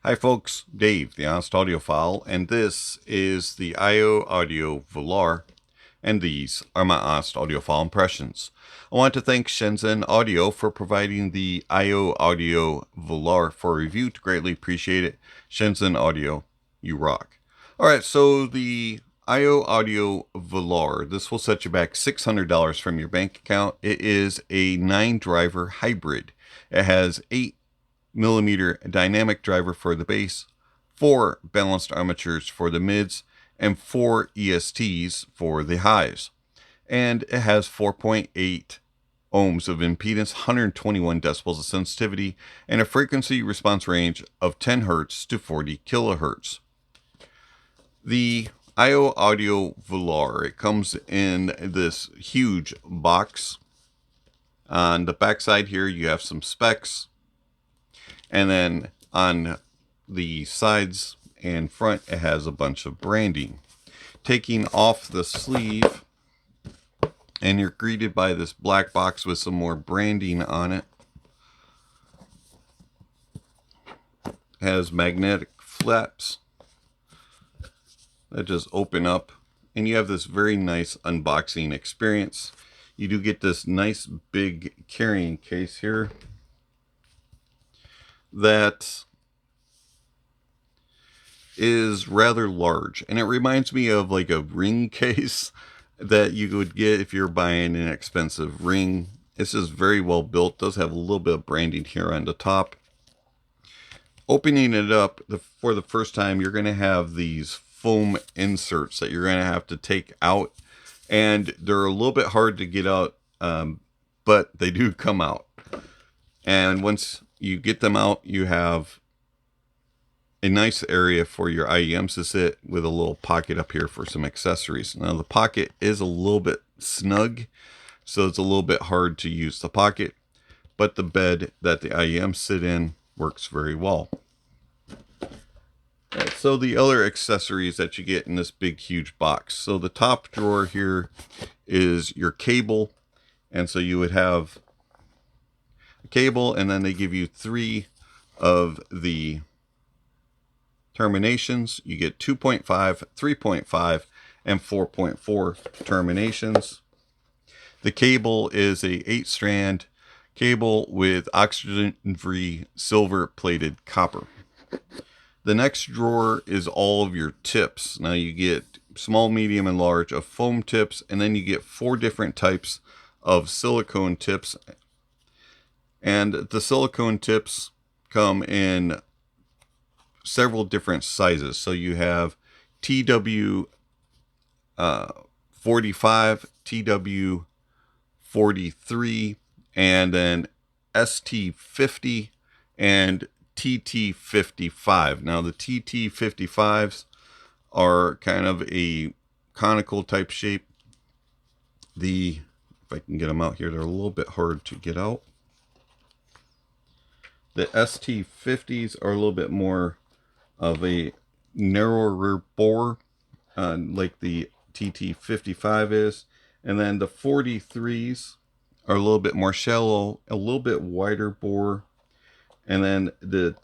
Hi folks, Dave, the Honest Audiophile, and this is the I O Audio Volare, and these are my Honest Audiophile impressions. I want to thank Shenzhen Audio for providing the I O Audio Volare for review. To greatly appreciate it. Shenzhen Audio, you rock. Alright, so the I O Audio Volare, this will set you back $600 from your bank account. It is a 9-driver hybrid. It has 8mm dynamic driver for the bass, 4 balanced armatures for the mids, and 4 ESTs for the highs. And it has 4.8 ohms of impedance, 121 decibels of sensitivity, and a frequency response range of 10 Hz to 40 kilohertz. The I O Audio Volare, it comes in this huge box. On the back side here, you have some specs. And then on the sides and front, it has a bunch of branding. Taking off the sleeve, and you're greeted by this black box with some more branding on it. It has magnetic flaps that just open up, and you have this very nice unboxing experience. You do get this nice big carrying case here that is rather large, and it reminds me of like a ring case that you would get if you're buying an expensive ring. This is very well built, does have a little bit of branding here on the top. Opening it up for the first time, you're going to have these foam inserts that you're going to have to take out, and they're a little bit hard to get out, but they do come out. And once you get them out, you have a nice area for your IEMs to sit, with a little pocket up here for some accessories. Now the pocket is a little bit snug, so it's a little bit hard to use the pocket, but the bed that the IEMs sit in works very well. So the other accessories that you get in this big huge box. So the top drawer here is your cable, and so you would have a cable, and then they give you 3 of the terminations. You get 2.5, 3.5, and 4.4 terminations. The cable is a 8-strand cable with oxygen-free silver plated copper. The next drawer is all of your tips. Now you get small, medium, and large of foam tips, and then you get 4 different types of silicone tips. And the silicone tips come in several different sizes. So you have TW 45, TW 43, and then ST 50 and TT 55. Now the TT 55s are kind of a conical type shape. If I can get them out here, they're a little bit hard to get out. The ST 50s are a little bit more of a narrower bore, like the TT 55 is. And then the 43s are a little bit more shallow, a little bit wider bore. And then the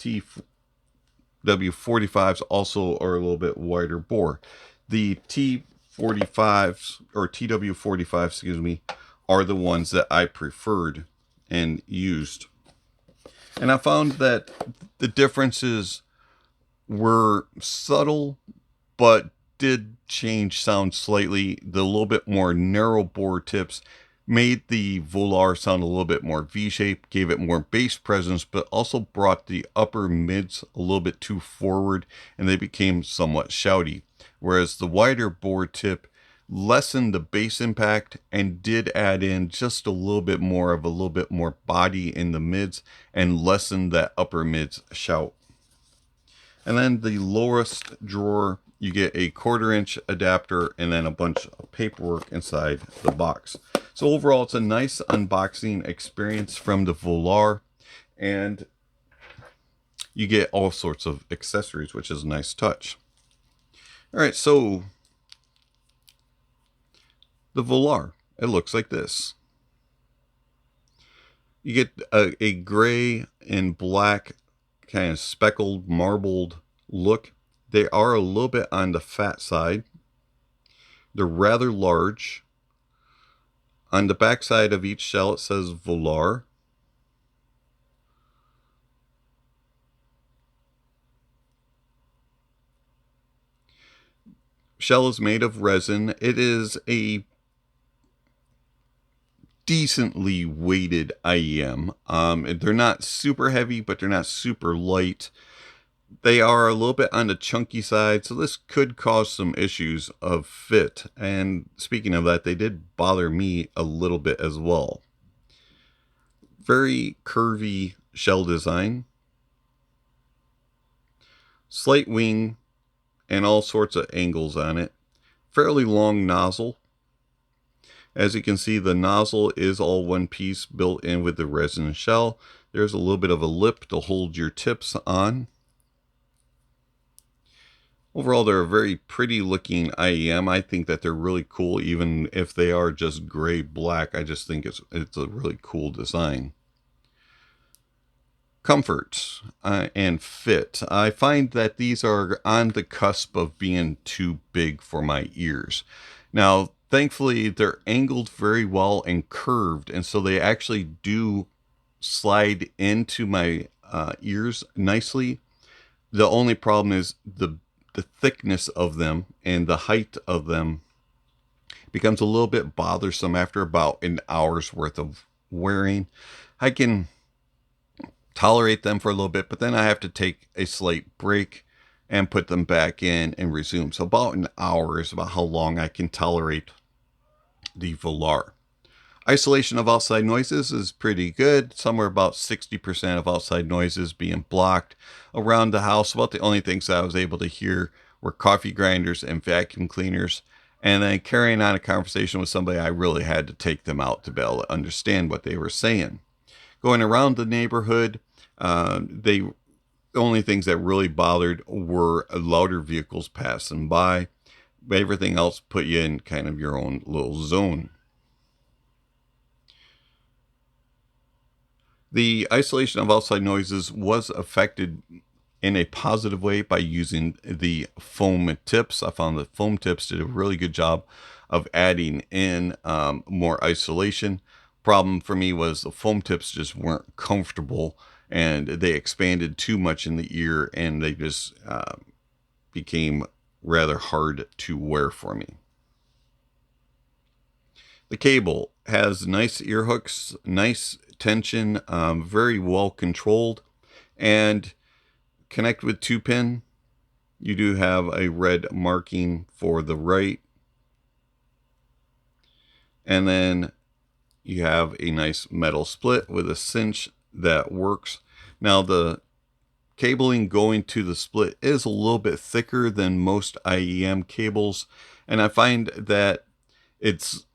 TW45s also are a little bit wider bore. The T45s, or TW45, excuse me, are the ones that I preferred and used. And I found that the differences were subtle, but did change sound slightly. The little bit more narrow bore tips made the Volare sound a little bit more V-shaped, gave it more bass presence, but also brought the upper mids a little bit too forward, and they became somewhat shouty. Whereas the wider bore tip lessened the bass impact and did add in just a little bit more body in the mids, and lessened that upper mids shout. And then the lowest drawer, you get a 1/4-inch adapter and then a bunch of paperwork inside the box. So overall, it's a nice unboxing experience from the Volare, and you get all sorts of accessories, which is a nice touch. All right, so the Volare, it looks like this. You get a gray and black kind of speckled, marbled look. They are a little bit on the fat side. They're rather large. On the back side of each shell, it says Volare. Shell is made of resin. It is a decently weighted IEM. They're not super heavy, but they're not super light. They are a little bit on the chunky side, so this could cause some issues of fit. And speaking of that, they did bother me a little bit as well. Very curvy shell design. Slight wing and all sorts of angles on it. Fairly long nozzle. As you can see, the nozzle is all one piece built in with the resin shell. There's a little bit of a lip to hold your tips on. Overall, they're a very pretty looking IEM. I think that they're really cool, even if they are just gray-black. I just think it's a really cool design. Comfort and fit. I find that these are on the cusp of being too big for my ears. Now, thankfully, they're angled very well and curved, and so they actually do slide into my ears nicely. The only problem is the thickness of them and the height of them becomes a little bit bothersome after about an hour's worth of wearing. I can tolerate them for a little bit, but then I have to take a slight break and put them back in and resume. So about an hour is about how long I can tolerate the Volare. Isolation of outside noises is pretty good. Somewhere about 60% of outside noises being blocked. Around the house, about the only things that I was able to hear were coffee grinders and vacuum cleaners. And then carrying on a conversation with somebody, I really had to take them out to be able to understand what they were saying. Going around the neighborhood, the only things that really bothered were louder vehicles passing by. Everything else put you in kind of your own little zone. The isolation of outside noises was affected in a positive way by using the foam tips. I found that foam tips did a really good job of adding in more isolation. Problem for me was the foam tips just weren't comfortable, and they expanded too much in the ear, and they just became rather hard to wear for me. The cable has nice ear hooks, nice tension, very well controlled, and connect with 2-pin. You do have a red marking for the right, and then you have a nice metal split with a cinch that works. Now the cabling going to the split is a little bit thicker than most IEM cables, and I find that it's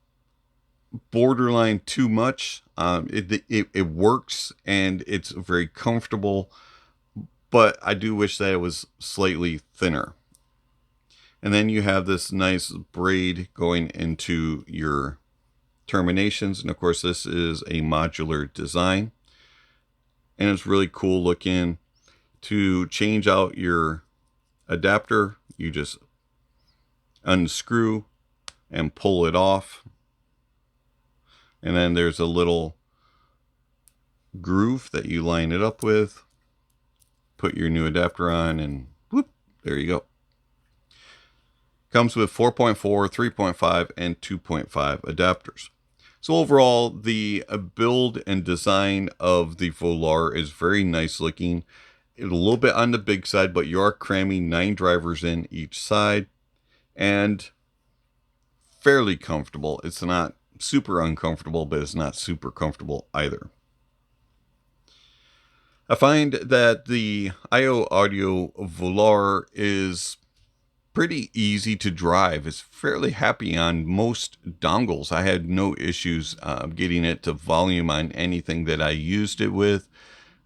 borderline too much. It works and it's very comfortable, but I do wish that it was slightly thinner. And then you have this nice braid going into your terminations, and of course this is a modular design, and it's really cool looking. To change out your adapter, you just unscrew and pull it off, and then there's a little groove that you line it up with, put your new adapter on, and whoop, there you go. Comes with 4.4, 3.5, and 2.5 adapters. So overall, the build and design of the Volare is very nice looking. It's a little bit on the big side, but you are cramming 9 drivers in each side, and fairly comfortable. It's not super uncomfortable, but it's not super comfortable either. I find that the I O Audio Volare is pretty easy to drive. It's fairly happy on most dongles. I had no issues getting it to volume on anything that I used it with.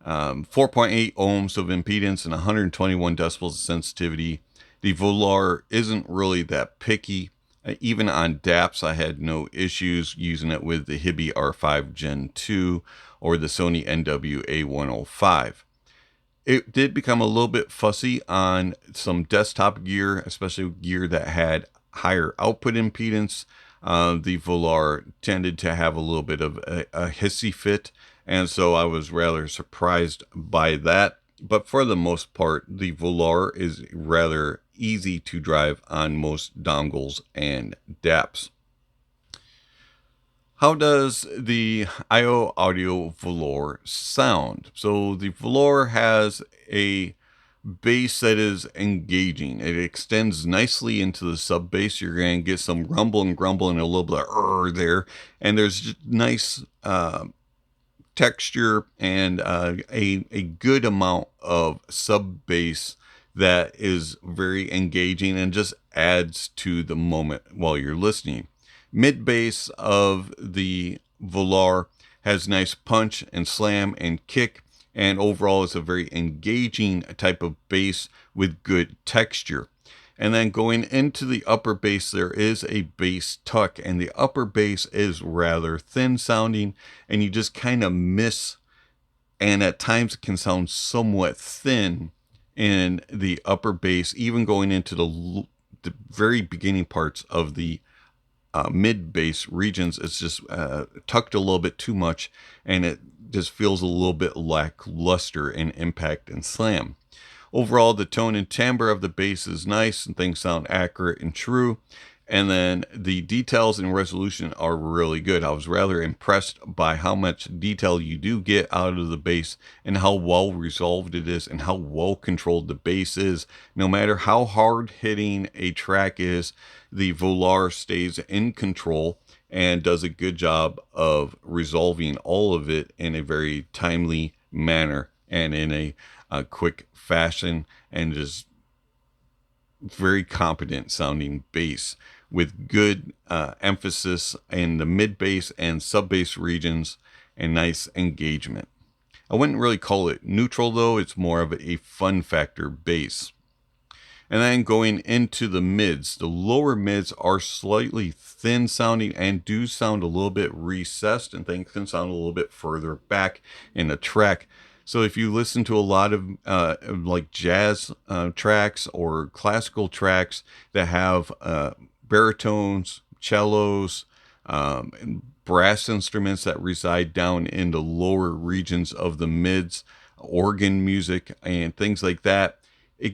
4.8 ohms of impedance and 121 decibels of sensitivity. The Volare isn't really that picky. Even on DAPs, I had no issues using it with the Hibi R5 Gen 2 or the Sony NWA105. It did become a little bit fussy on some desktop gear, especially gear that had higher output impedance. The Volare tended to have a little bit of a hissy fit, and so I was rather surprised by that. But for the most part, the Volare is rather easy to drive on most dongles and DAPs. How does the I O Audio Volare sound? So the Volare has a bass that is engaging. It extends nicely into the sub bass. You're going to get some rumble and grumble and a little bit of there. And there's just nice texture and a good amount of sub bass that is very engaging and just adds to the moment while you're listening. Mid bass of the Volare has nice punch and slam and kick, and overall it's a very engaging type of bass with good texture. And then going into the upper bass, there is a bass tuck, and the upper bass is rather thin sounding, and you just kind of miss, and at times it can sound somewhat thin in the upper bass, even going into the very beginning parts of the mid bass regions. It's just tucked a little bit too much, and it just feels a little bit lackluster in impact and slam. Overall, the tone and timbre of the bass is nice and things sound accurate and true. And then the details and resolution are really good. I was rather impressed by how much detail you do get out of the bass and how well resolved it is and how well controlled the bass is. No matter how hard hitting a track is, the Volare stays in control and does a good job of resolving all of it in a very timely manner and in a quick fashion, and just very competent sounding bass with good emphasis in the mid bass and sub bass regions and nice engagement. I wouldn't really call it neutral though, it's more of a fun factor bass. And then going into the mids, the lower mids are slightly thin sounding and do sound a little bit recessed, and things can sound a little bit further back in the track. So if you listen to a lot of like jazz tracks or classical tracks that have baritones, cellos, and brass instruments that reside down in the lower regions of the mids, organ music and things like that,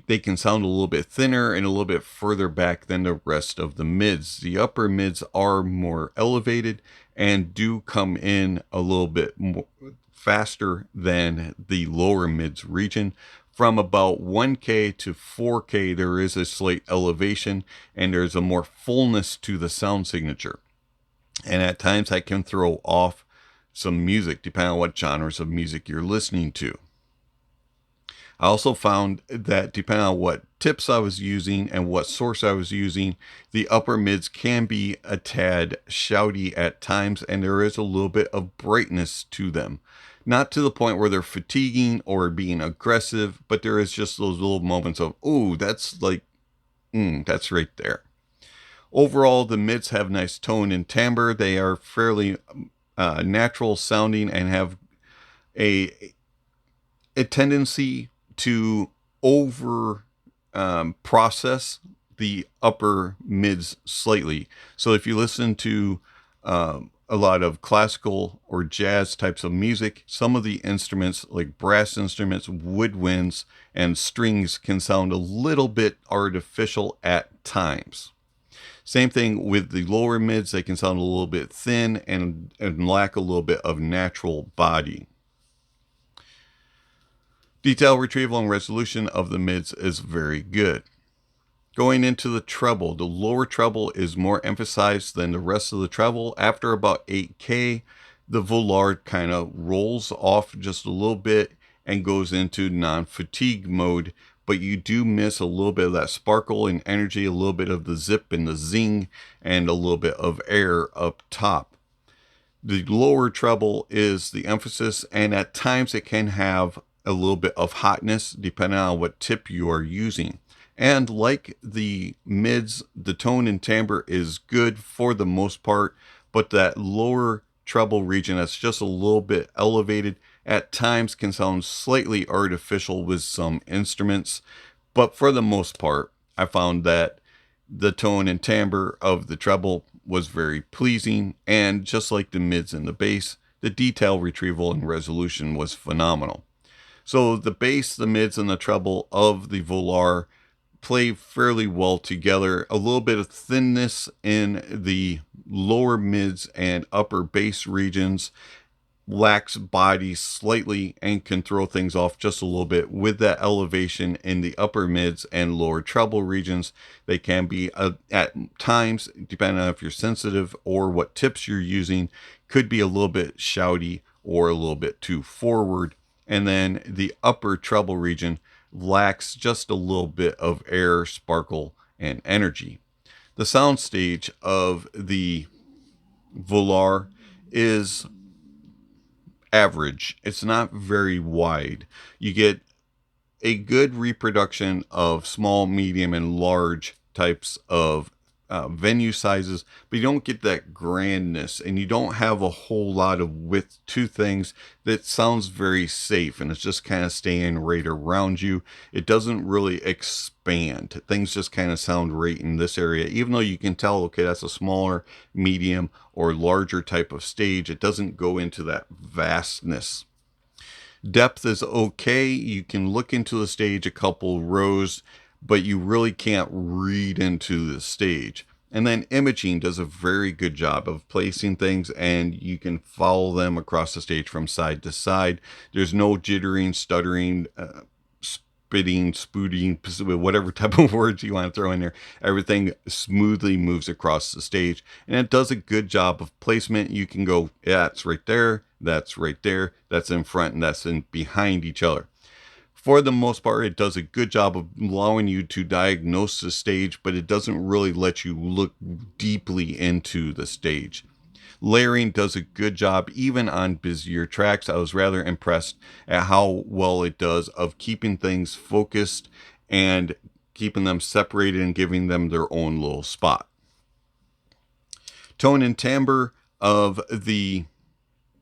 they can sound a little bit thinner and a little bit further back than the rest of the mids. The upper mids are more elevated and do come in a little bit more faster than the lower mids region. From about 1K to 4K, there is a slight elevation and there's a more fullness to the sound signature. And at times that can throw off some music, depending on what genres of music you're listening to. I also found that depending on what tips I was using and what source I was using, the upper mids can be a tad shouty at times, and there is a little bit of brightness to them. Not to the point where they're fatiguing or being aggressive, but there is just those little moments of, oh, that's like, that's right there. Overall, the mids have nice tone and timbre. They are fairly natural sounding and have a tendency to over process the upper mids slightly. So if you listen to a lot of classical or jazz types of music, some of the instruments like brass instruments, woodwinds, and strings can sound a little bit artificial at times. Same thing with the lower mids, they can sound a little bit thin and lack a little bit of natural body. Detail retrieval and resolution of the mids is very good. Going into the treble, the lower treble is more emphasized than the rest of the treble. After about 8K, the Volare kind of rolls off just a little bit and goes into non-fatigue mode, but you do miss a little bit of that sparkle and energy, a little bit of the zip and the zing, and a little bit of air up top. The lower treble is the emphasis, and at times it can have a little bit of hotness depending on what tip you are using. And like the mids, the tone and timbre is good for the most part, but that lower treble region that's just a little bit elevated at times can sound slightly artificial with some instruments, but for the most part, I found that the tone and timbre of the treble was very pleasing, and just like the mids and the bass, the detail retrieval and resolution was phenomenal. So the bass, the mids, and the treble of the Volare play fairly well together. A little bit of thinness in the lower mids and upper bass regions, lacks body slightly and can throw things off just a little bit. With that elevation in the upper mids and lower treble regions, they can be at times, depending on if you're sensitive or what tips you're using, could be a little bit shouty or a little bit too forward. And then the upper treble region lacks just a little bit of air, sparkle, and energy. The soundstage of the Volare is average. It's not very wide. You get a good reproduction of small, medium, and large types of venue sizes, but you don't get that grandness, and you don't have a whole lot of width to things. That sounds very safe, and it's just kind of staying right around you. It doesn't really expand. Things just kind of sound right in this area, even though you can tell, okay, that's a smaller, medium, or larger type of stage. It doesn't go into that vastness. Depth is okay. You can look into the stage a couple rows, but you really can't read into the stage. And then imaging does a very good job of placing things, and you can follow them across the stage from side to side. There's no jittering, stuttering, spitting, spooting, whatever type of words you want to throw in there. Everything smoothly moves across the stage, and it does a good job of placement. You can go, yeah, it's right there, that's right there, that's in front, and that's in behind each other. For the most part, it does a good job of allowing you to diagnose the stage, but it doesn't really let you look deeply into the stage. Layering does a good job even on busier tracks. I was rather impressed at how well it does of keeping things focused and keeping them separated and giving them their own little spot. Tone and timbre of the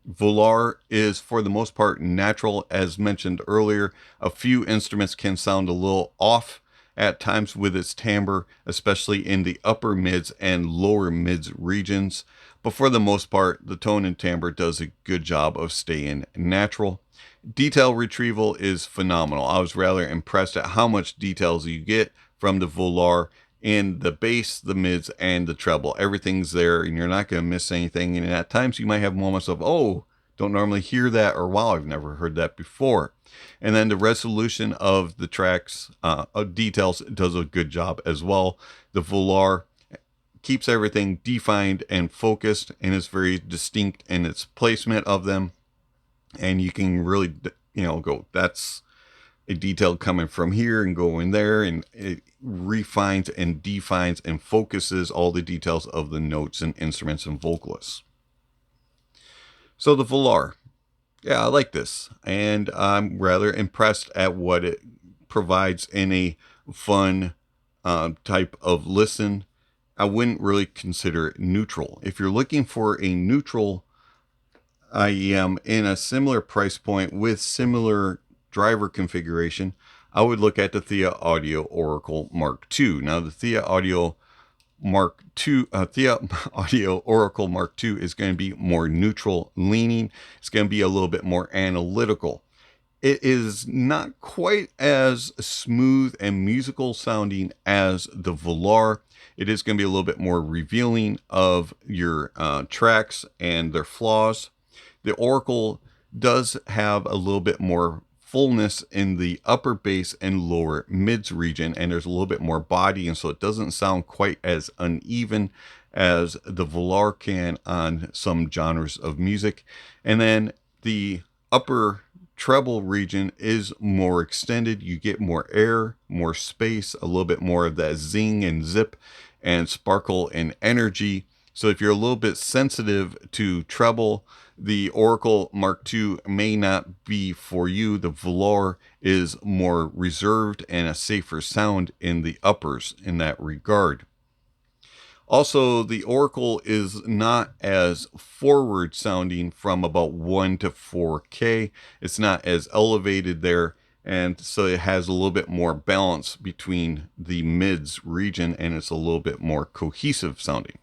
Volare is for the most part natural. As mentioned earlier, a few instruments can sound a little off at times with its timbre, especially in the upper mids and lower mids regions. But for the most part, the tone and timbre does a good job of staying natural. Detail retrieval is phenomenal. I was rather impressed at how much details you get from the Volare in the bass, the mids, and the treble. Everything's there, and you're not going to miss anything. And at times you might have moments of, oh, don't normally hear that, or wow, I've never heard that before. And then the resolution of the tracks, details, does a good job as well. The Volare keeps everything defined and focused, and is very distinct in its placement of them. And you can really, go, that's a detail coming from here and going there, and it refines and defines and focuses all the details of the notes and instruments and vocalists. So the Volare, yeah, I like this, and I'm rather impressed at what it provides in a fun type of listen. I wouldn't really consider it neutral. If you're looking for a neutral IEM in a similar price point with similar driver configuration, I would look at the ThieAudio Oracle Mark II. Now, the ThieAudio Oracle Mark II is going to be more neutral leaning. It's going to be a little bit more analytical. It is not quite as smooth and musical sounding as the Volare. It is going to be a little bit more revealing of your tracks and their flaws. The Oracle does have a little bit more fullness in the upper bass and lower mids region, and there's a little bit more body, and so it doesn't sound quite as uneven as the Volare can on some genres of music. And then the upper treble region is more extended. You get more air, more space, a little bit more of that zing and zip and sparkle and energy. So if you're a little bit sensitive to treble, the Oracle Mark II may not be for you. The Volare is more reserved and a safer sound in the uppers in that regard. Also, the Oracle is not as forward sounding from about 1 to 4K. It's not as elevated there, and so it has a little bit more balance between the mids region, and it's a little bit more cohesive sounding.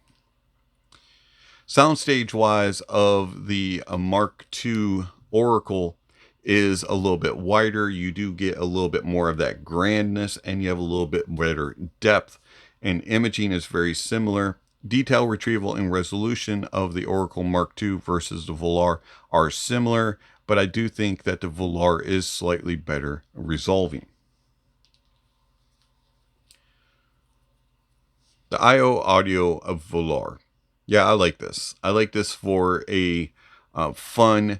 Soundstage wise of the Mark II Oracle is a little bit wider. You do get a little bit more of that grandness, and you have a little bit better depth, and imaging is very similar. Detail retrieval and resolution of the Oracle Mark II versus the Volare are similar, but I do think that the Volare is slightly better resolving. The I O Audio Volare. Yeah, I like this. I like this for a fun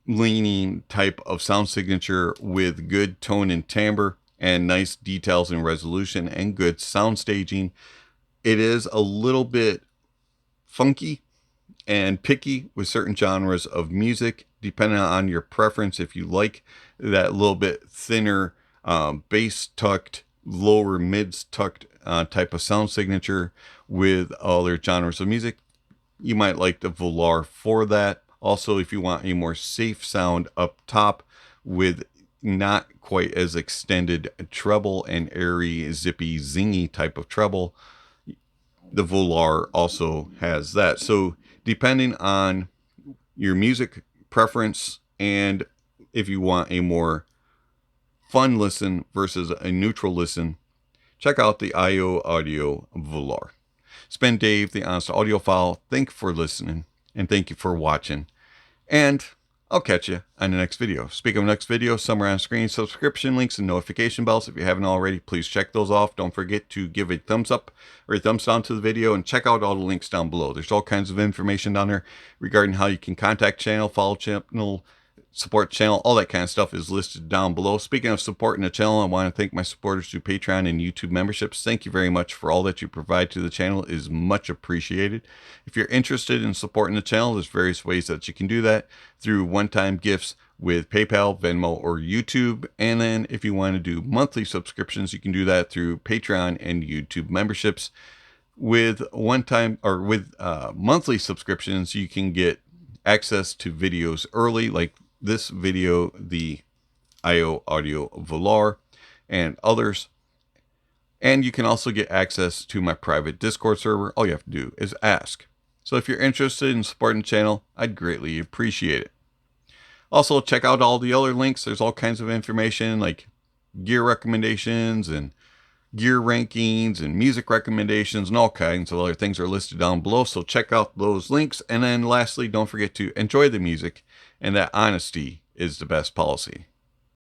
leaning type of sound signature with good tone and timbre and nice details and resolution and good sound staging. It is a little bit funky and picky with certain genres of music, depending on your preference. If you like that little bit thinner bass tucked, lower mids tucked type of sound signature with other genres of music, you might like the Volare for that. Also, if you want a more safe sound up top with not quite as extended treble and airy, zippy, zingy type of treble, the Volare also has that. So depending on your music preference and if you want a more fun listen versus a neutral listen, check out the I O Audio Volare. It's been Dave, the Honest Audiophile. Thank you for listening, and thank you for watching. And I'll catch you on the next video. Speaking of next video, somewhere on screen, subscription links and notification bells. If you haven't already, please check those off. Don't forget to give a thumbs up or a thumbs down to the video, and check out all the links down below. There's all kinds of information down there regarding how you can contact channel, follow channel, support channel, all that kind of stuff is listed down below. Speaking of supporting the channel, I want to thank my supporters through Patreon and YouTube memberships. Thank you very much for all that you provide to the channel. It is much appreciated. If you're interested in supporting the channel, there's various ways that you can do that through one-time gifts with PayPal, Venmo, or YouTube. And then if you want to do monthly subscriptions, you can do that through Patreon and YouTube memberships. With monthly subscriptions, you can get access to videos early, like this video, the I O Audio Volare, and others. And you can also get access to my private Discord server. All you have to do is ask. So if you're interested in supporting the channel, I'd greatly appreciate it. Also, check out all the other links. There's all kinds of information like gear recommendations and gear rankings and music recommendations and all kinds of other things are listed down below. So check out those links. And then lastly, don't forget to enjoy the music, and that honesty is the best policy.